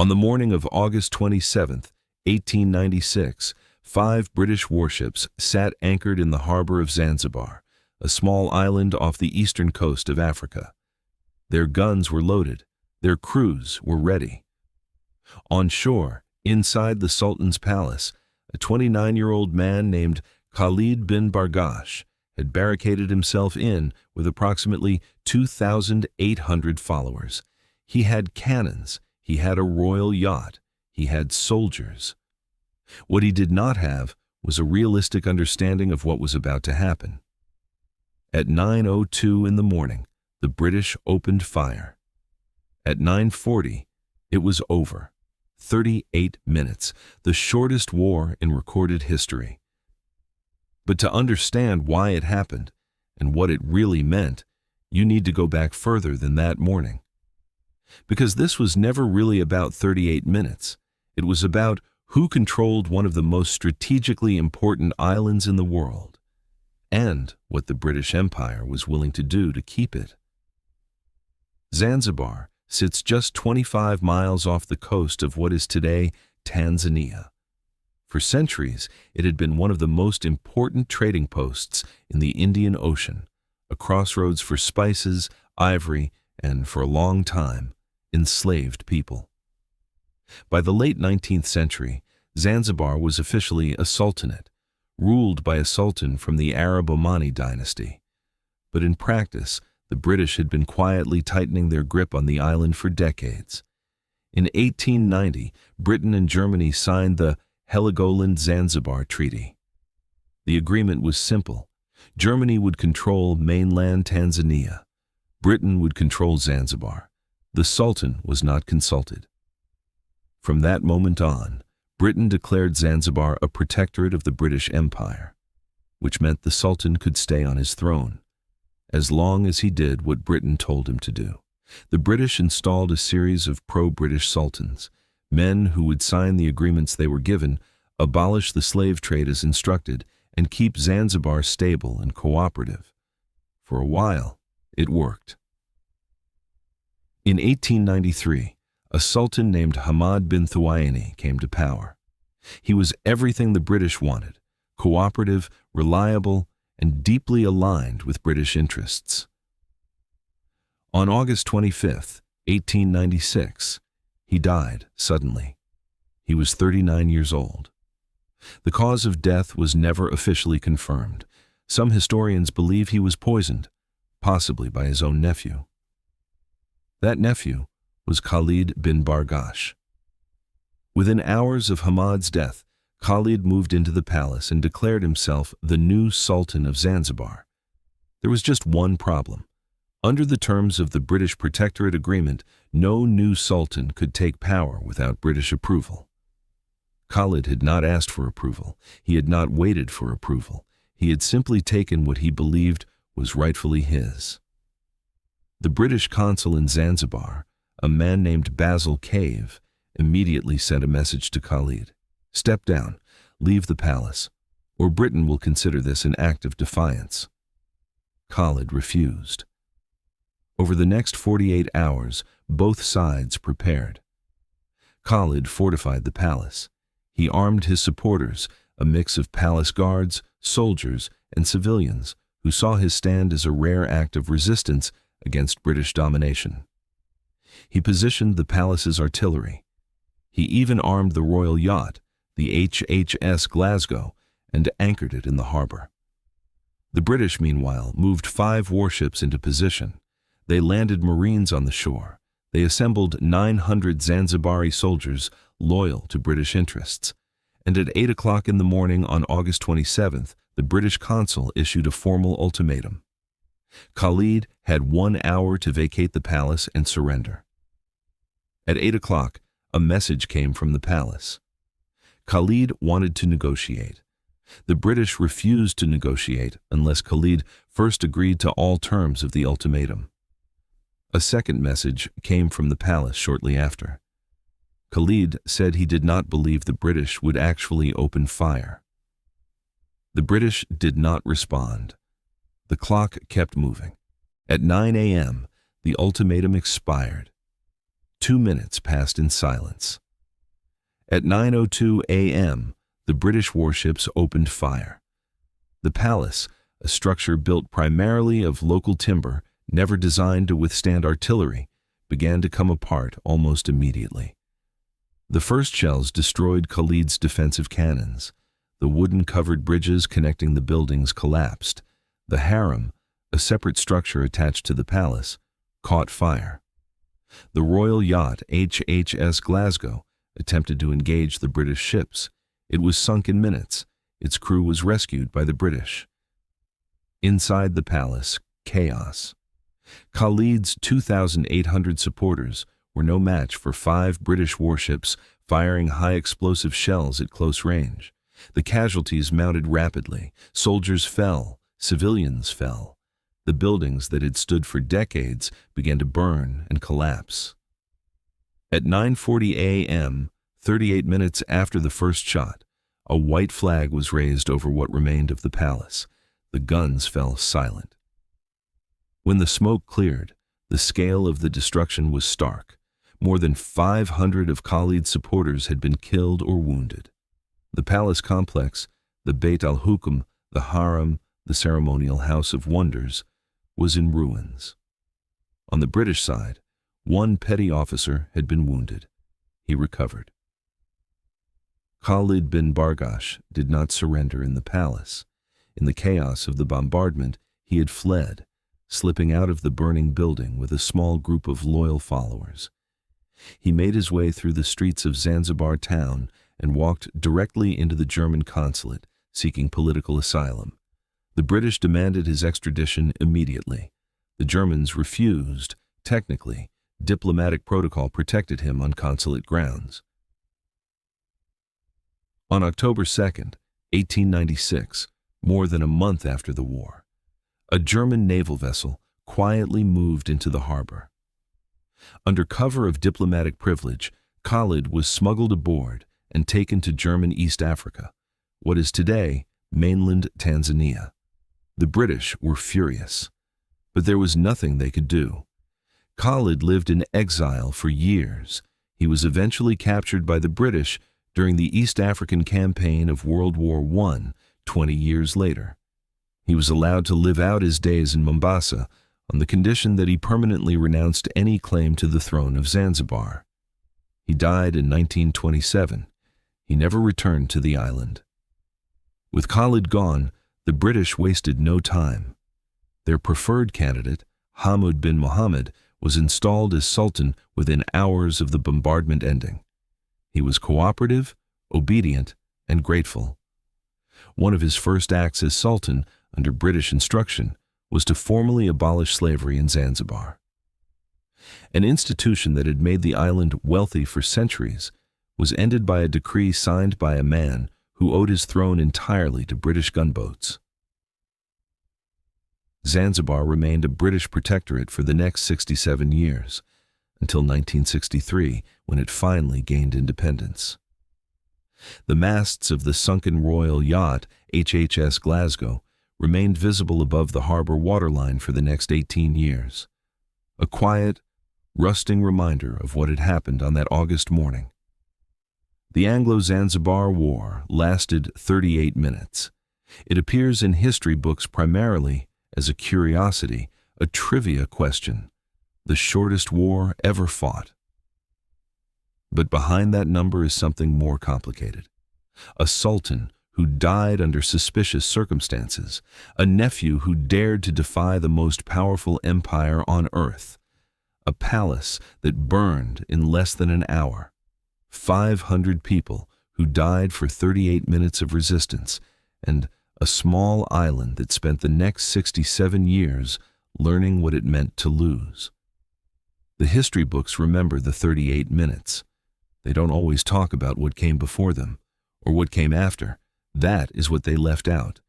On the morning of August 27, 1896, 5 British warships sat anchored in the harbor of Zanzibar, a small island off the eastern coast of Africa. Their guns were loaded, their crews were ready. On shore, inside the Sultan's palace, a 29-year-old man named Khalid bin Bargash had barricaded himself in with approximately 2,800 followers. He had cannons, he had a royal yacht, he had soldiers. What he did not have was a realistic understanding of what was about to happen. At 9:02 in the morning, the British opened fire. At 9:40, it was over. 38 minutes, the shortest war in recorded history. But to understand why it happened and what it really meant, you need to go back further than that morning. Because this was never really about 38 minutes. It was about who controlled one of the most strategically important islands in the world, and what the British Empire was willing to do to keep it. Zanzibar sits just 25 miles off the coast of what is today Tanzania. For centuries, it had been one of the most important trading posts in the Indian Ocean, a crossroads for spices, ivory, and, for a long time, enslaved people. By the late 19th century, Zanzibar was officially a sultanate, ruled by a sultan from the Arab Omani dynasty. But in practice, the British had been quietly tightening their grip on the island for decades. In 1890, Britain and Germany signed the Heligoland-Zanzibar Treaty. The agreement was simple. Germany would control mainland Tanzania. Britain would control Zanzibar. The Sultan was not consulted. From that moment on, Britain declared Zanzibar a protectorate of the British Empire, which meant the Sultan could stay on his throne, as long as he did what Britain told him to do. The British installed a series of pro-British sultans, men who would sign the agreements they were given, abolish the slave trade as instructed, and keep Zanzibar stable and cooperative. For a while, it worked. In 1893, a sultan named Hamad bin Thuwaini came to power. He was everything the British wanted: cooperative, reliable, and deeply aligned with British interests. On August 25, 1896, he died suddenly. He was 39 years old. The cause of death was never officially confirmed. Some historians believe he was poisoned, possibly by his own nephew. That nephew was Khalid bin Bargash. Within hours of Hamad's death, Khalid moved into the palace and declared himself the new Sultan of Zanzibar. There was just one problem. Under the terms of the British Protectorate Agreement, no new Sultan could take power without British approval. Khalid had not asked for approval. He had not waited for approval. He had simply taken what he believed was rightfully his. The British consul in Zanzibar, a man named Basil Cave, immediately sent a message to Khalid: "Step down, leave the palace, or Britain will consider this an act of defiance." Khalid refused. Over the next 48 hours, both sides prepared. Khalid fortified the palace. He armed his supporters, a mix of palace guards, soldiers, and civilians, who saw his stand as a rare act of resistance against British domination. He positioned the palace's artillery. He even armed the royal yacht, the HHS Glasgow, and anchored it in the harbor. The British, meanwhile, moved 5 warships into position. They landed Marines on the shore. They assembled 900 Zanzibari soldiers loyal to British interests. And at 8 o'clock in the morning on August 27th, the British consul issued a formal ultimatum. Khalid had 1 hour to vacate the palace and surrender. At 8 o'clock, a message came from the palace. Khalid wanted to negotiate. The British refused to negotiate unless Khalid first agreed to all terms of the ultimatum. A second message came from the palace shortly after. Khalid said he did not believe the British would actually open fire. The British did not respond. The clock kept moving. At 9 a.m., the ultimatum expired. 2 minutes passed in silence. At 9:02 a.m., the British warships opened fire. The palace, a structure built primarily of local timber, never designed to withstand artillery, began to come apart almost immediately. The first shells destroyed Khalid's defensive cannons. The wooden-covered bridges connecting the buildings collapsed. The harem, a separate structure attached to the palace, caught fire. The royal yacht HHS Glasgow attempted to engage the British ships. It was sunk in minutes. Its crew was rescued by the British. Inside the palace, chaos. Khalid's 2,800 supporters were no match for 5 British warships firing high-explosive shells at close range. The casualties mounted rapidly. Soldiers fell. Civilians fell. The buildings that had stood for decades began to burn and collapse. At 9:40 a.m., 38 minutes after the first shot, a white flag was raised over what remained of the palace. The guns fell silent. When the smoke cleared, the scale of the destruction was stark. More than 500 of Khalid's supporters had been killed or wounded. The palace complex, the Beit al-Hukm, the harem, the ceremonial house of wonders, was in ruins. On the British side, 1 petty officer had been wounded. He recovered. Khalid bin Bargash did not surrender in the palace. In the chaos of the bombardment, he had fled, slipping out of the burning building with a small group of loyal followers. He made his way through the streets of Zanzibar town and walked directly into the German consulate, seeking political asylum. The British demanded his extradition immediately. The Germans refused. Technically, diplomatic protocol protected him on consulate grounds. On October 2nd, 1896, more than a month after the war, a German naval vessel quietly moved into the harbor. Under cover of diplomatic privilege, Khalid was smuggled aboard and taken to German East Africa, what is today mainland Tanzania. The British were furious, but there was nothing they could do. Khalid lived in exile for years. He was eventually captured by the British during the East African campaign of World War I, 20 years later. He was allowed to live out his days in Mombasa on the condition that he permanently renounced any claim to the throne of Zanzibar. He died in 1927. He never returned to the island. With Khalid gone, the British wasted no time. Their preferred candidate, Hamud bin Mohammed, was installed as Sultan within hours of the bombardment ending. He was cooperative, obedient, and grateful. One of his first acts as Sultan, under British instruction, was to formally abolish slavery in Zanzibar. An institution that had made the island wealthy for centuries was ended by a decree signed by a man who owed his throne entirely to British gunboats. Zanzibar remained a British protectorate for the next 67 years, until 1963, when it finally gained independence. The masts of the sunken royal yacht HHS Glasgow remained visible above the harbor waterline for the next 18 years, a quiet, rusting reminder of what had happened on that August morning. The Anglo-Zanzibar War lasted 38 minutes. It appears in history books primarily as a curiosity, a trivia question, the shortest war ever fought. But behind that number is something more complicated. A sultan who died under suspicious circumstances, a nephew who dared to defy the most powerful empire on earth, a palace that burned in less than an hour, 500 people who died for 38 minutes of resistance, and a small island that spent the next 67 years learning what it meant to lose. The history books remember the 38 minutes. They don't always talk about what came before them, or what came after. That is what they left out.